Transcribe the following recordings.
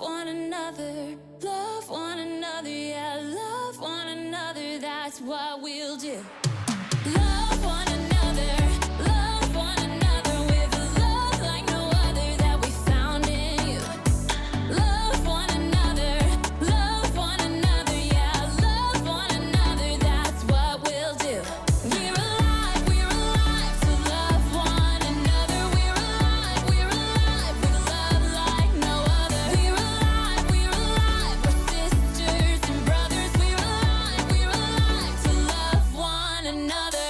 one another, love one another, yeah, love one another, that's what we'll do. Love one another, love one another with a love like no other that we found in you. Love one another, yeah, love one another, that's what we'll do. We're alive to love one another. We're alive with love like no other. We're alive, we're sisters and brothers. We're alive to love one another.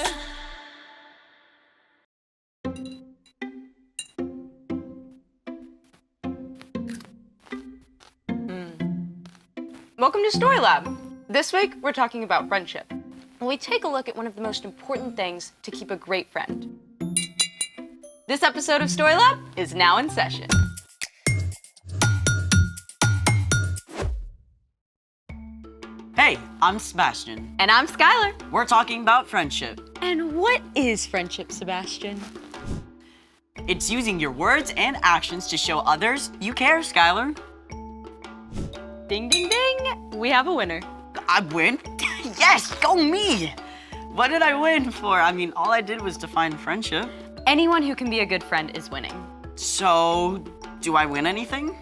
Welcome to Story Lab. This week, we're talking about friendship. And we take a look at one of the most important things to keep a great friend. This episode of Story Lab is now in session. Hey, I'm Sebastian. And I'm Skylar. We're talking about friendship. And what is friendship, Sebastian? It's using your words and actions to show others you care, Skylar. Ding, ding, ding. We have a winner. I win? Yes, go me! What did I win for? I mean, all I did was define friendship. Anyone who can be a good friend is winning. So, do I win anything?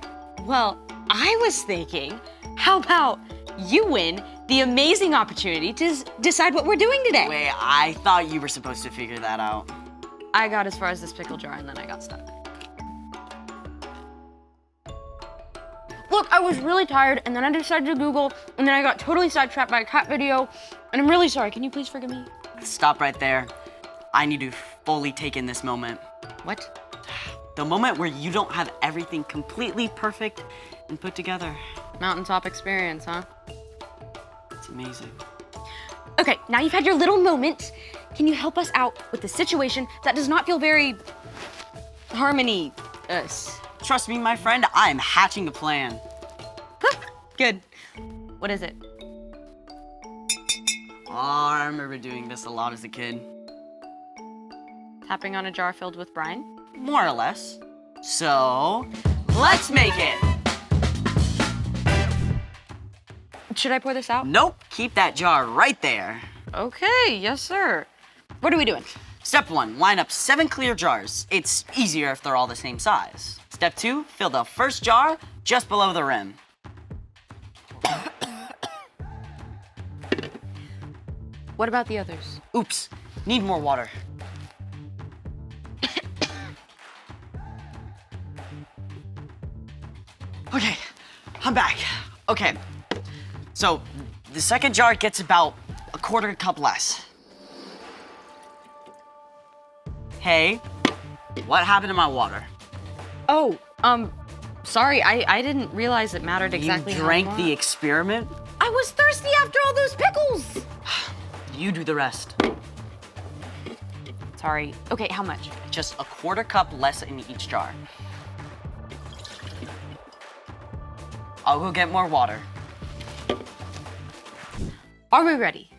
Well, I was thinking, how about you win the amazing opportunity to decide what we're doing today? Wait, I thought you were supposed to figure that out. I got as far as this pickle jar and then I got stuck. Look, I was really tired and then I decided to Google and then I got totally sidetracked by a cat video and I'm really sorry. Can you please forgive me? Stop right there. I need to fully take in this moment. What? The moment where you don't have everything completely perfect and put together. Mountaintop experience, huh? It's amazing. Okay, now you've had your little moment. Can you help us out with the situation that does not feel very harmony-us? Trust me, my friend, I'm hatching a plan. Good. What is it? Oh, I remember doing this a lot as a kid. Tapping on a jar filled with brine? More or less. So, let's make it! Should I pour this out? Nope, keep that jar right there. Okay, yes, sir. What are we doing? Step 1, line up 7 clear jars. It's easier if they're all the same size. Step 2, fill the first jar just below the rim. What about the others? Oops, need more water. Okay, I'm back. Okay, so the second jar gets about a quarter cup less. Hey, what happened to my water? Oh, sorry, I didn't realize it mattered exactly You drank how the much. experiment? I was thirsty after all those pickles! You do the rest. Sorry. Okay, how much? Just a quarter cup less in each jar. I'll go get more water. Are we ready?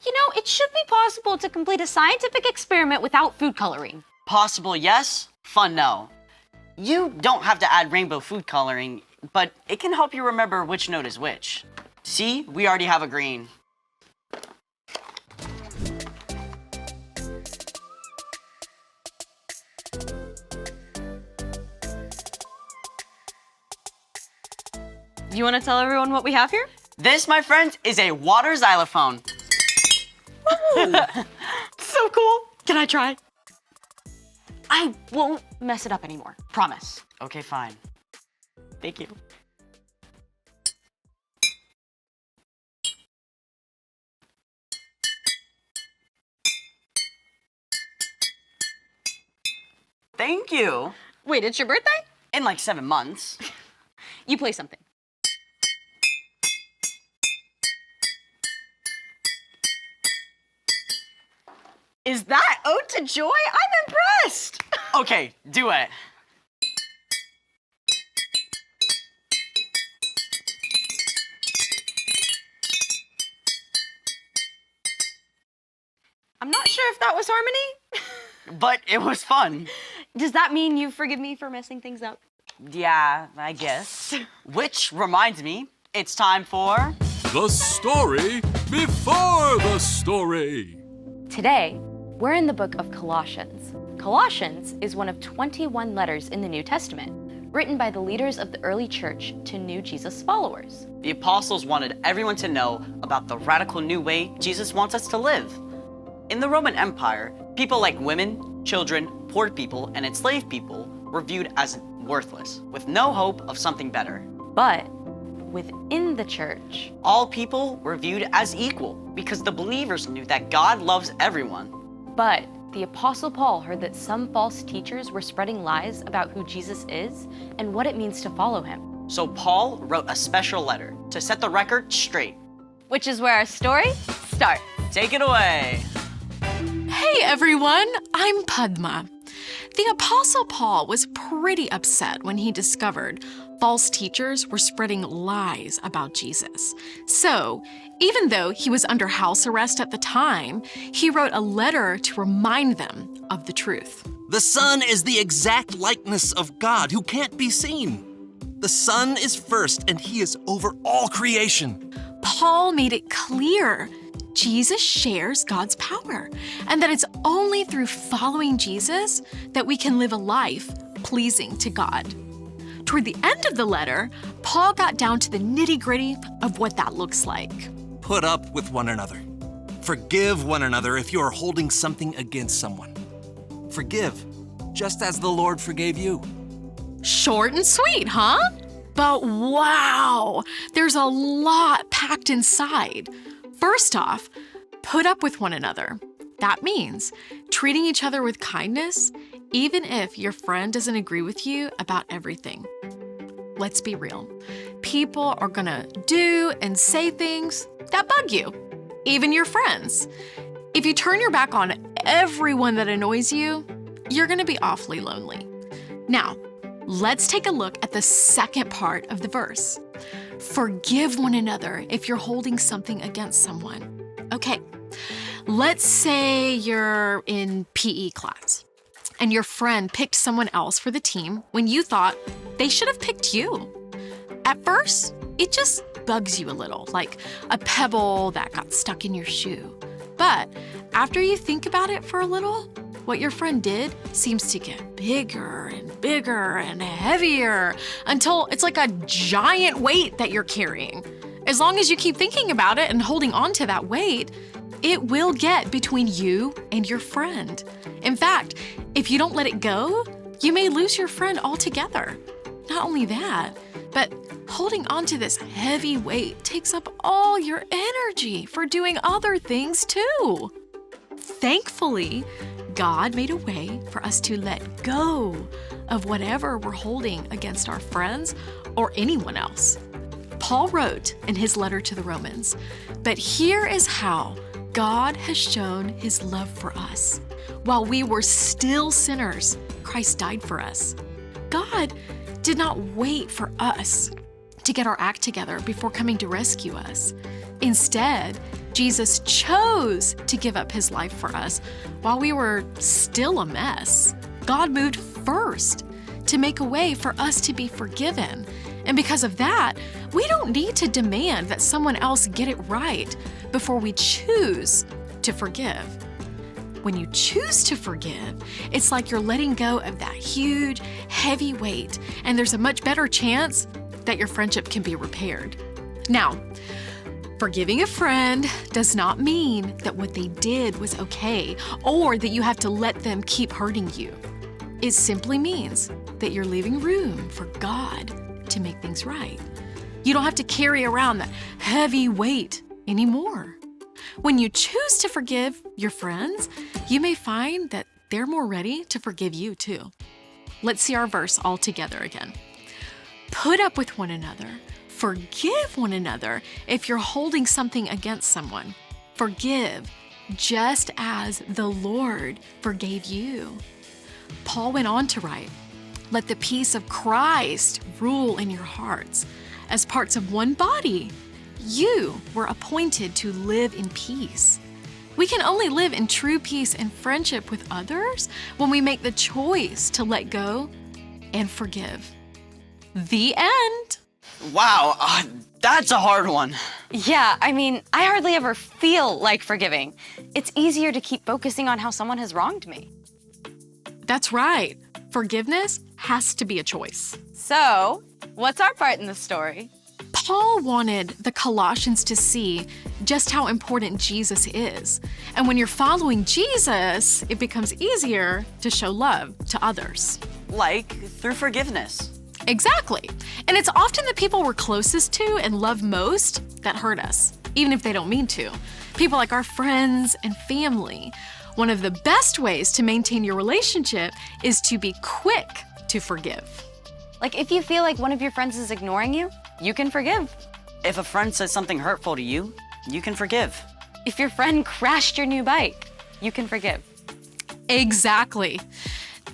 You know, it should be possible to complete a scientific experiment without food coloring. Possible, yes. Fun, no. You don't have to add rainbow food coloring, but it can help you remember which note is which. See, we already have a green. You want to tell everyone what we have here? This, my friend, is a water xylophone. So cool. Can I try? I won't mess it up anymore. Promise. Okay, fine. Thank you. Thank you. Wait, it's your birthday? In like 7 months. You play something. Is that Ode to Joy? I'm impressed. Okay, do it. I'm not sure if that was harmony. But it was fun. Does that mean you forgive me for messing things up? Yeah, I guess. Which reminds me, it's time for... The story before the story. Today, we're in the book of Colossians. Colossians is one of 21 letters in the New Testament, written by the leaders of the early church to new Jesus followers. The apostles wanted everyone to know about the radical new way Jesus wants us to live. In the Roman Empire, people like women, children, poor people, and enslaved people were viewed as worthless, with no hope of something better. But within the church, All people were viewed as equal because the believers knew that God loves everyone. but the Apostle Paul heard that some false teachers were spreading lies about who Jesus is and what it means to follow him. So Paul wrote a special letter to set the record straight. Which is where our story starts. Take it away. Hey everyone, I'm Padma. The Apostle Paul was pretty upset when he discovered false teachers were spreading lies about Jesus. So, even though he was under house arrest at the time, he wrote a letter to remind them of the truth. The Son is the exact likeness of God who can't be seen. The Son is first, and He is over all creation. Paul made it clear Jesus shares God's power, and that it's only through following Jesus that we can live a life pleasing to God. Toward the end of the letter, Paul got down to the nitty-gritty of what that looks like. Put up with one another. Forgive one another if you are holding something against someone. Forgive, just as the Lord forgave you. Short and sweet, huh? But wow, there's a lot packed inside. First off, put up with one another. That means treating each other with kindness, even if your friend doesn't agree with you about everything. Let's be real. People are gonna do and say things that bug you, even your friends. If you turn your back on everyone that annoys you, you're gonna be awfully lonely. Now, let's take a look at the second part of the verse. Forgive one another if you're holding something against someone. Okay, let's say you're in PE class and your friend picked someone else for the team when you thought they should have picked you. At first, it just bugs you a little, like a pebble that got stuck in your shoe. But after you think about it for a little, what your friend did seems to get bigger and heavier until it's like a giant weight that you're carrying. As long as you keep thinking about it and holding on to that weight, it will get between you and your friend. In fact, if you don't let it go, you may lose your friend altogether. Not only that, but holding on to this heavy weight takes up all your energy for doing other things too. Thankfully, God made a way for us to let go of whatever we're holding against our friends or anyone else. Paul wrote in his letter to the Romans, "But here is how God has shown his love for us. While we were still sinners, Christ died for us." God did not wait for us to get our act together before coming to rescue us. Instead, Jesus chose to give up his life for us while we were still a mess. God moved first to make a way for us to be forgiven. And because of that, we don't need to demand that someone else get it right before we choose to forgive. When you choose to forgive, it's like you're letting go of that huge, heavy weight, and there's a much better chance that your friendship can be repaired. Now, forgiving a friend does not mean that what they did was okay or that you have to let them keep hurting you. It simply means that you're leaving room for God to make things right. You don't have to carry around that heavy weight anymore. When you choose to forgive your friends, you may find that they're more ready to forgive you too. Let's see our verse all together again. Put up with one another. Forgive one another if you're holding something against someone. Forgive just as the Lord forgave you. Paul went on to write, "Let the peace of Christ rule in your hearts. As parts of one body, you were appointed to live in peace." We can only live in true peace and friendship with others when we make the choice to let go and forgive. The end. Wow, that's a hard one. Yeah, I mean, I hardly ever feel like forgiving. It's easier to keep focusing on how someone has wronged me. That's right. Forgiveness has to be a choice. So, what's our part in the story? Paul wanted the Colossians to see just how important Jesus is. And when you're following Jesus, it becomes easier to show love to others. Like through forgiveness. Exactly. And it's often the people we're closest to and love most that hurt us, even if they don't mean to. People like our friends and family. One of the best ways to maintain your relationship is to be quick to forgive. Like, if you feel like one of your friends is ignoring you, you can forgive. If a friend says something hurtful to you, you can forgive. If your friend crashed your new bike, you can forgive. Exactly.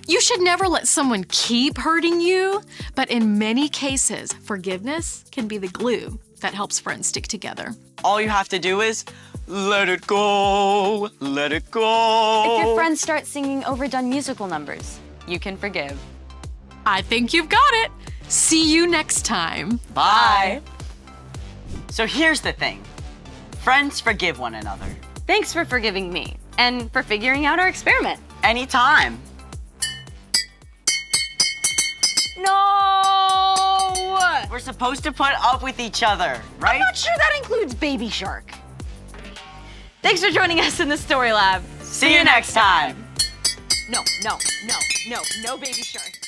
You should never let someone keep hurting you, but in many cases, forgiveness can be the glue that helps friends stick together. All you have to do is let it go, let it go. If your friends start singing overdone musical numbers, you can forgive. I think you've got it. See you next time. Bye. So here's the thing. Friends forgive one another. Thanks for forgiving me and for figuring out our experiment. Anytime. No! We're supposed to put up with each other, right? I'm not sure that includes Baby Shark. Thanks for joining us in the Story Lab. See you next time. No Baby Shark.